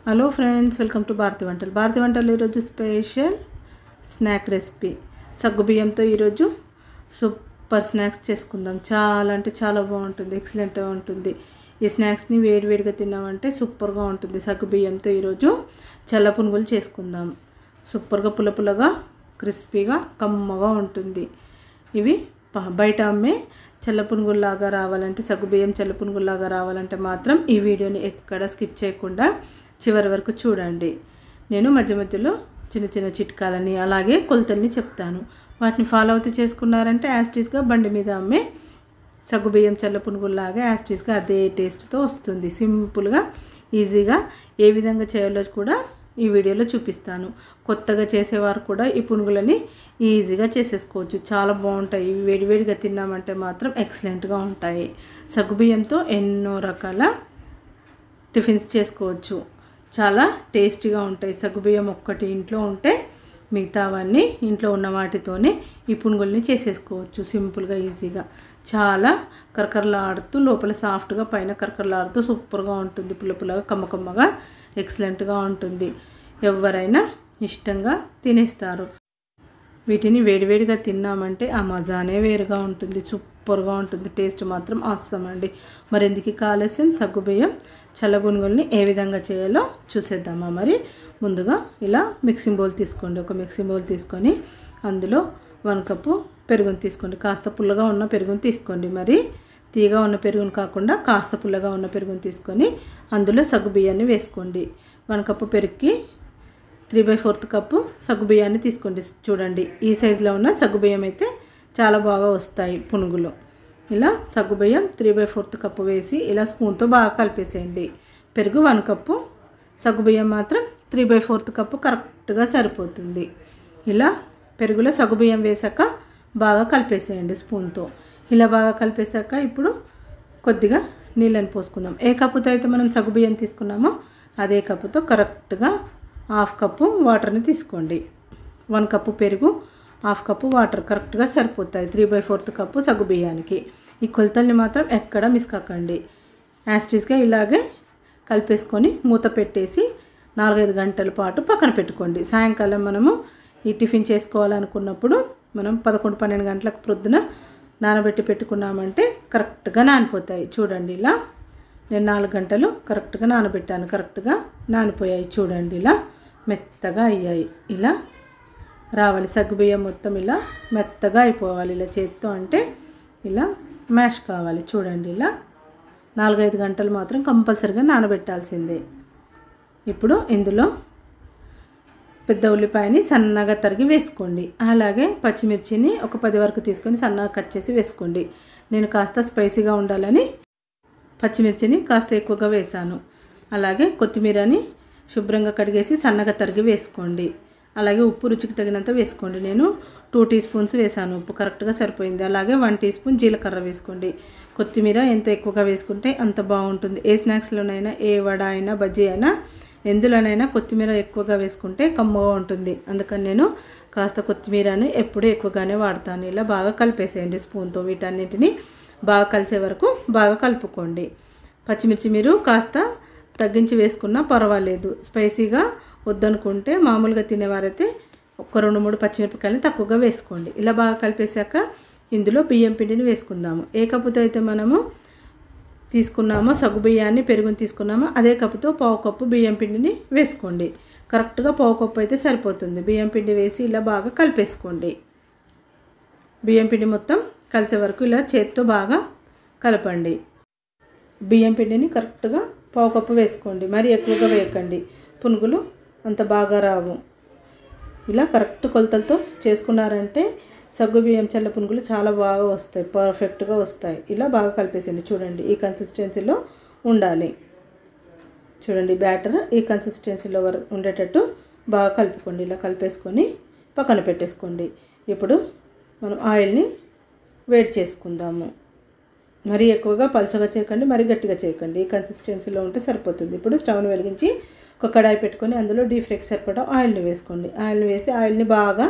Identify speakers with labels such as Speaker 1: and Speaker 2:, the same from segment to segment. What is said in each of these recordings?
Speaker 1: Hello friends, welcome to Bharathi వంటలు. భారతి వంటలు ఈరోజు స్పెషల్ స్నాక్ రెసిపీ సగ్గుబియ్యంతో ఈరోజు సూపర్ స్నాక్స్ చేసుకుందాం. చాలా అంటే చాలా బాగుంటుంది, ఎక్సలెంట్గా ఉంటుంది. ఈ స్నాక్స్ని వేడివేడిగా తిన్నామంటే సూపర్గా ఉంటుంది. సగ్గుబియ్యంతో ఈరోజు చల్ల పునుగులు చేసుకుందాం. సూపర్గా పుల్లపుల్లగా క్రిస్పీగా కమ్మగా ఉంటుంది. ఇవి బయట అమ్మే చల్ల పునుగుల్లాగా రావాలంటే, సగ్గుబియ్యం చల్ల పునుగుల్లాగా రావాలంటే మాత్రం ఈ వీడియోని ఎక్కడ స్కిప్ చేయకుండా చివరి వరకు చూడండి. నేను మధ్య మధ్యలో చిన్న చిన్న చిట్కాలని అలాగే కొలతల్ని చెప్తాను. వాటిని ఫాలో అవుతూ చేసుకున్నారంటే యాస్టీస్గా బండి మీద అమ్మే సగ్గుబియ్యం చల్ల పునుగుల్లాగా యాస్టీస్గా అదే టేస్ట్తో వస్తుంది. సింపుల్గా ఈజీగా ఏ విధంగా చేయాలో కూడా ఈ వీడియోలో చూపిస్తాను. కొత్తగా చేసేవారు కూడా ఈ పునుగులని ఈజీగా చేసేసుకోవచ్చు. చాలా బాగుంటాయి. ఇవి వేడివేడిగా తిన్నామంటే మాత్రం ఎక్సలెంట్గా ఉంటాయి. సగ్గుబియ్యంతో ఎన్నో రకాల టిఫిన్స్ చేసుకోవచ్చు. చాలా టేస్టీగా ఉంటాయి. సగ్గుబియ్యం ఒక్కటి ఇంట్లో ఉంటే మిగతావన్నీ ఇంట్లో ఉన్న వాటితోనే ఈ పునుగుల్ని చేసేసుకోవచ్చు. సింపుల్గా ఈజీగా చాలా కరకరలాడుతూ లోపల సాఫ్ట్గా పైన కరకరలాడుతూ సూపర్గా ఉంటుంది. పుల్లపుల్లగా కమ్మకమ్మగా ఎక్సలెంట్గా ఉంటుంది. ఎవరైనా ఇష్టంగా తినేస్తారు. వీటిని వేడివేడిగా తిన్నామంటే ఆ మజానే వేరుగా ఉంటుంది. సూపర్గా ఉంటుంది. టేస్ట్ మాత్రం ఆసమ్ అండి. మరెందుకు ఆలస్యం, సగ్గుబియ్యం చల్ల పునుగుల్ని ఏ విధంగా చేయాలో చూసేద్దామా. మరి ముందుగా ఇలా మిక్సింగ్ బౌల్ తీసుకోండి. ఒక మిక్సింగ్ బౌల్ తీసుకొని అందులో 1 కప్పు పెరుగుని తీసుకోండి. కాస్త పుల్లగా ఉన్న పెరుగుని తీసుకోండి. మరి తీగా ఉన్న పెరుగుని కాకుండా కాస్త పుల్లగా ఉన్న పెరుగుని తీసుకొని అందులో సగ్గుబియ్యాన్ని వేసుకోండి. 1 కప్పు పెరుగుకి 3/4 కప్పు సగ్గుబియ్యాన్ని తీసుకోండి. చూడండి, ఈ సైజులో ఉన్న సగ్గుబియ్యం అయితే చాలా బాగా వస్తాయి పునుగులు. ఇలా సగ్గుబియ్యం 3/4 కప్పు వేసి ఇలా స్పూన్తో బాగా కలిపేసేయండి. పెరుగు 1 కప్పు, సగ్గుబియ్యం మాత్రం 3/4 కప్పు కరెక్ట్గా సరిపోతుంది. ఇలా పెరుగులో సగ్గుబియ్యం వేసాక బాగా కలిపేసేయండి స్పూన్తో. ఇలా బాగా కలిపేశాక ఇప్పుడు కొద్దిగా నీళ్ళని పోసుకుందాం. ఏ కప్పుతో అయితే మనం సగ్గుబియ్యం తీసుకున్నామో అదే కప్పుతో కరెక్ట్గా 1/2 కప్పు వాటర్ని తీసుకోండి. 1 కప్పు పెరుగు, 1/2 కప్పు వాటర్ కరెక్ట్గా సరిపోతాయి 3/4 కప్పు సగ్గుబియ్యానికి. ఈ కొలతల్ని మాత్రం ఎక్కడ మిస్ కాకండి. యాస్టీస్గా ఇలాగే కలిపేసుకొని మూత పెట్టేసి 4-5 గంటల పాటు పక్కన పెట్టుకోండి. సాయంకాలం మనము ఈ టిఫిన్ చేసుకోవాలనుకున్నప్పుడు మనం 11-12 గంటలకు ప్రొద్దున నానబెట్టి పెట్టుకున్నామంటే కరెక్ట్గా నానిపోతాయి. చూడండి, ఇలా నేను 4 గంటలు కరెక్ట్గా నానబెట్టాను. కరెక్ట్గా నానిపోయాయి. చూడండి, ఇలా మెత్తగా అయ్యాయి. ఇలా రావాలి సగ్గుబియ్యం మొత్తం ఇలా మెత్తగా అయిపోవాలి. ఇలా చేత్తో అంటే ఇలా మ్యాష్ కావాలి. చూడండి, ఇలా 4-5 గంటలు మాత్రం కంపల్సరిగా నానబెట్టాల్సిందే. ఇప్పుడు ఇందులో పెద్ద ఉల్లిపాయని సన్నగా తరిగి వేసుకోండి. అలాగే పచ్చిమిర్చిని ఒక 10 వరకు తీసుకొని సన్నగా కట్ చేసి వేసుకోండి. నేను కాస్త స్పైసీగా ఉండాలని పచ్చిమిర్చిని కాస్త ఎక్కువగా వేసాను. అలాగే కొత్తిమీరని శుభ్రంగా కడిగేసి సన్నగా తరిగి వేసుకోండి. అలాగే ఉప్పు రుచికి తగినంత వేసుకోండి. నేను 2 టీ స్పూన్స్ వేసాను. ఉప్పు కరెక్ట్గా సరిపోయింది. అలాగే 1 టీ స్పూన్ జీలకర్ర వేసుకోండి. కొత్తిమీర ఎంత ఎక్కువగా వేసుకుంటే అంత బాగుంటుంది. ఏ స్నాక్స్లోనైనా, ఏ వడ అయినా, బజ్జీ అయినా, ఎందులోనైనా కొత్తిమీర ఎక్కువగా వేసుకుంటే కమ్మగా ఉంటుంది. అందుకని నేను కాస్త కొత్తిమీరని ఎప్పుడూ ఎక్కువగానే వాడతాను. ఇలా బాగా కలిపేసేయండి స్పూన్తో. వీటన్నిటిని బాగా కలిసే వరకు బాగా కలుపుకోండి. పచ్చిమిర్చి మీరు కాస్త తగ్గించి వేసుకున్నా పర్వాలేదు. స్పైసీగా వద్దనుకుంటే మామూలుగా తినేవారైతే ఒక 2-3 పచ్చిమిరపకాయలు తక్కువగా వేసుకోండి. ఇలా బాగా కలిపేశాక ఇందులో బియ్యం పిండిని వేసుకుందాము. ఏ కప్పుతో అయితే మనము తీసుకున్నామో సగ్గుబియ్యాన్ని, పెరుగుని తీసుకున్నామో అదే కప్పుతో 1/4 కప్పు బియ్యం పిండిని వేసుకోండి. కరెక్ట్గా 1/4 కప్పు అయితే సరిపోతుంది. బియ్యం పిండి వేసి ఇలా బాగా కలిపేసుకోండి. బియ్యం పిండి మొత్తం కలిసే వరకు ఇలా చేత్తో బాగా కలపండి. బియ్యం పిండిని కరెక్ట్గా 1/4 కప్పు వేసుకోండి. మరి ఎక్కువగా వేయకండి, పునుగులు అంత బాగా రావు. ఇలా కరెక్ట్ కొలతలతో చేసుకున్నారంటే సగ్గుబియ్యం చల్ల పునుగులు చాలా బాగా వస్తాయి, పర్ఫెక్ట్గా వస్తాయి. ఇలా బాగా కలిపేసింది. చూడండి, ఈ కన్సిస్టెన్సీలో ఉండాలి. చూడండి, బ్యాటర్ ఈ కన్సిస్టెన్సీలో ఉండేటట్టు బాగా కలుపుకోండి. ఇలా కలిపేసుకొని పక్కన పెట్టేసుకోండి. ఇప్పుడు మనం ఆయిల్ని వేడి చేసుకుందాము. మరీ ఎక్కువగా పలుచగా చేయకండి, మరీ గట్టిగా చేయకండి. ఈ కన్సిస్టెన్సీలో ఉంటే సరిపోతుంది. ఇప్పుడు స్టవ్ని వెలిగించి ఒక కడాయి పెట్టుకొని అందులో డీప్ ఫ్రైకి సరిపడా ఆయిల్ని వేసుకోండి. ఆయిల్ని వేసి ఆయిల్ని బాగా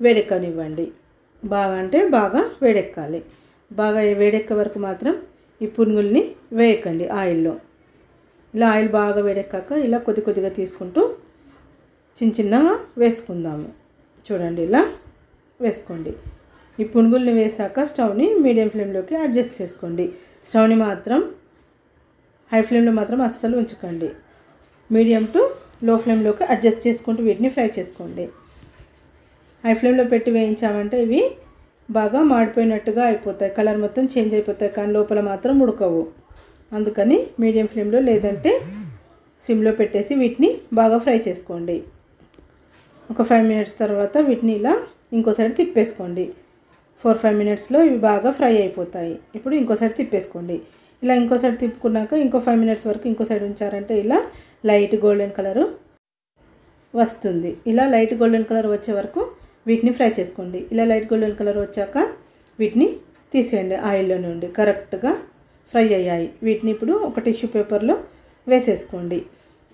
Speaker 1: వేడెక్కనివ్వండి. బాగా అంటే బాగా వేడెక్కాలి. బాగా వేడెక్కే వరకు మాత్రం ఈ పునుగుల్ని వేయకండి ఆయిల్లో. ఇలా ఆయిల్ బాగా వేడెక్కాక ఇలా కొద్ది కొద్దిగా తీసుకుంటూ చిన్నగా వేసుకుందాము. చూడండి ఇలా వేసుకోండి. ఈ పునుగుల్ని వేసాక స్టవ్ని మీడియం ఫ్లేమ్లోకి అడ్జస్ట్ చేసుకోండి. స్టవ్ని మాత్రం హై ఫ్లేమ్లో మాత్రం అస్సలు ఉంచకండి. మీడియం టు లో ఫ్లేమ్లోకి అడ్జస్ట్ చేసుకుంటూ వీటిని ఫ్రై చేసుకోండి. హై ఫ్లేమ్లో పెట్టి వేయించామంటే ఇవి బాగా మాడిపోయినట్టుగా అయిపోతాయి, కలర్ మొత్తం చేంజ్ అయిపోతాయి, కానీ లోపల మాత్రం ఉడకవు. అందుకని మీడియం ఫ్లేమ్లో లేదంటే సిమ్లో పెట్టేసి వీటిని బాగా ఫ్రై చేసుకోండి. ఒక 5 మినిట్స్ తర్వాత వీటిని ఇలా ఇంకో సైడ్ తిప్పేసుకోండి. 4-5 మినిట్స్లో ఇవి బాగా ఫ్రై అయిపోతాయి. ఇప్పుడు ఇంకో సైడ్ తిప్పేసుకోండి. ఇలా ఇంకో సైడ్ తిప్పుకున్నాక ఇంకో 5 మినిట్స్ వరకు ఇంకో సైడ్ ఉంచారంటే ఇలా లైట్ గోల్డెన్ కలరు వస్తుంది. ఇలా లైట్ గోల్డెన్ కలర్ వచ్చే వరకు వీటిని ఫ్రై చేసుకోండి. ఇలా లైట్ గోల్డెన్ కలర్ వచ్చాక వీటిని తీసేయండి ఆయిల్లో నుండి. కరెక్ట్గా ఫ్రై అయ్యాయి. వీటిని ఇప్పుడు ఒక టిష్యూ పేపర్లో వేసేసుకోండి.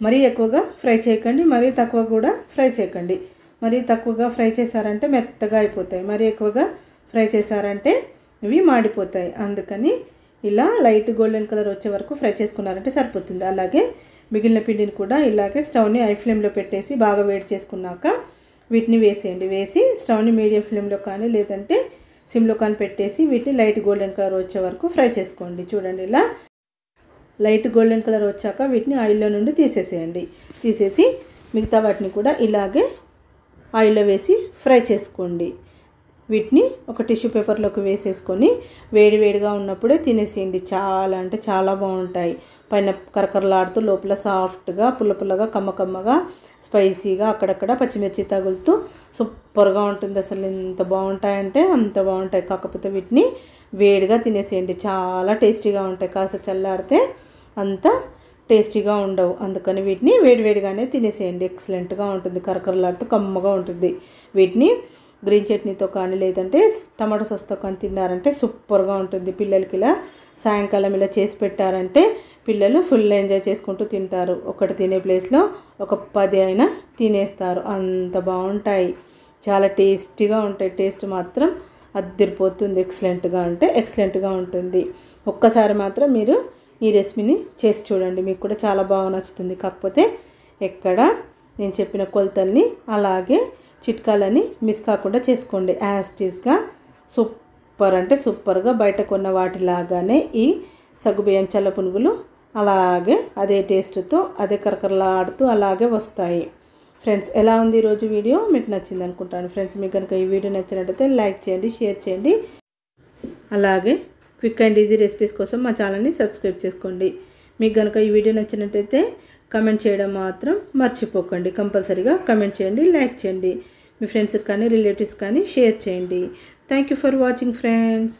Speaker 1: మరీ ఎక్కువగా ఫ్రై చేయకండి, మరీ తక్కువ కూడా ఫ్రై చేయకండి. మరీ తక్కువగా ఫ్రై చేశారంటే మెత్తగా అయిపోతాయి, మరీ ఎక్కువగా ఫ్రై చేశారంటే ఇవి మాడిపోతాయి. అందుకని ఇలా లైట్ గోల్డెన్ కలర్ వచ్చే వరకు ఫ్రై చేసుకున్నారంటే సరిపోతుంది. అలాగే మిగిలిన పిండిని కూడా ఇలాగే స్టవ్ని హై ఫ్లేమ్లో పెట్టేసి బాగా వేడి చేసుకున్నాక వీటిని వేసేయండి. వేసి స్టవ్ని మీడియం ఫ్లేమ్లో కానీ లేదంటే సిమ్లో కానీ పెట్టేసి వీటిని లైట్ గోల్డెన్ కలర్ వచ్చే వరకు ఫ్రై చేసుకోండి. చూడండి ఇలా లైట్ గోల్డెన్ కలర్ వచ్చాక వీటిని ఆయిల్లో నుండి తీసేసేయండి. తీసేసి మిగతా వాటిని కూడా ఇలాగే ఆయిల్లో వేసి ఫ్రై చేసుకోండి. వీటిని ఒక టిష్యూ పేపర్లోకి వేసేసుకొని వేడివేడిగా ఉన్నప్పుడే తినేసేయండి. చాలా అంటే చాలా బాగుంటాయి. పైన కరకరలాడుతూ లోపల సాఫ్ట్గా పుల్ల పుల్లగా కమ్మకమ్మగా స్పైసీగా అక్కడక్కడ పచ్చిమిర్చి తగులుతూ సూపర్గా ఉంటుంది. అసలు ఎంత బాగుంటాయంటే అంత బాగుంటాయి. కాకపోతే వీటిని వేడిగా తినేసేయండి. చాలా టేస్టీగా ఉంటాయి. కాస్త చల్లారితే అంత టేస్టీగా ఉండవు. అందుకని వీటిని వేడివేడిగానే తినేసేయండి. ఎక్సలెంట్గా ఉంటుంది, కరకరలాడుతూ కమ్మగా ఉంటుంది. వీటిని గ్రీన్ చట్నీతో కానీ లేదంటే టమాటో సాస్తో కానీ తిన్నారంటే సూపర్గా ఉంటుంది. పిల్లలకి ఇలా సాయంకాలం ఇలా చేసి పెట్టారంటే పిల్లలు ఫుల్ ఎంజాయ్ చేసుకుంటూ తింటారు. ఒకటి తినే ప్లేస్లో ఒక 10 అయినా తినేస్తారు. అంత బాగుంటాయి, చాలా టేస్టీగా ఉంటాయి. టేస్ట్ మాత్రం అద్దరిపోతుంది. ఎక్సలెంట్గా అంటే ఎక్సలెంట్గా ఉంటుంది. ఒక్కసారి మాత్రం మీరు ఈ రెసిపీని చేసి చూడండి, మీకు కూడా చాలా బాగా నచ్చుతుంది. కాకపోతే ఎక్కడ నేను చెప్పిన కొలతల్ని అలాగే చిట్కాలని మిస్ కాకుండా చేసుకోండి. యాస్టీస్గా సూపర్ అంటే సూపర్గా బయట కొన్న వాటిలాగానే ఈ సగ్గుబియ్యం చల్ల పునుగులు అలాగే అదే టేస్ట్తో అదే కరకరలాడుతూ అలాగే వస్తాయి. ఫ్రెండ్స్, ఎలా ఉంది ఈరోజు వీడియో? మీకు నచ్చింది అనుకుంటాను. ఫ్రెండ్స్, మీకు కనుక ఈ వీడియో నచ్చినట్టయితే లైక్ చేయండి, షేర్ చేయండి. అలాగే క్విక్ అండ్ ఈజీ రెసిపీస్ కోసం మా ఛానల్ని సబ్స్క్రైబ్ చేసుకోండి. మీకు కనుక ఈ వీడియో నచ్చినట్టయితే కమెంట్ చేయడం మాత్రం మర్చిపోకండి. కంపల్సరీగా కమెంట్ చేయండి, లైక్ చేయండి. మీ ఫ్రెండ్స్కి కానీ రిలేటివ్స్ కానీ షేర్ చేయండి. Thank you for watching friends.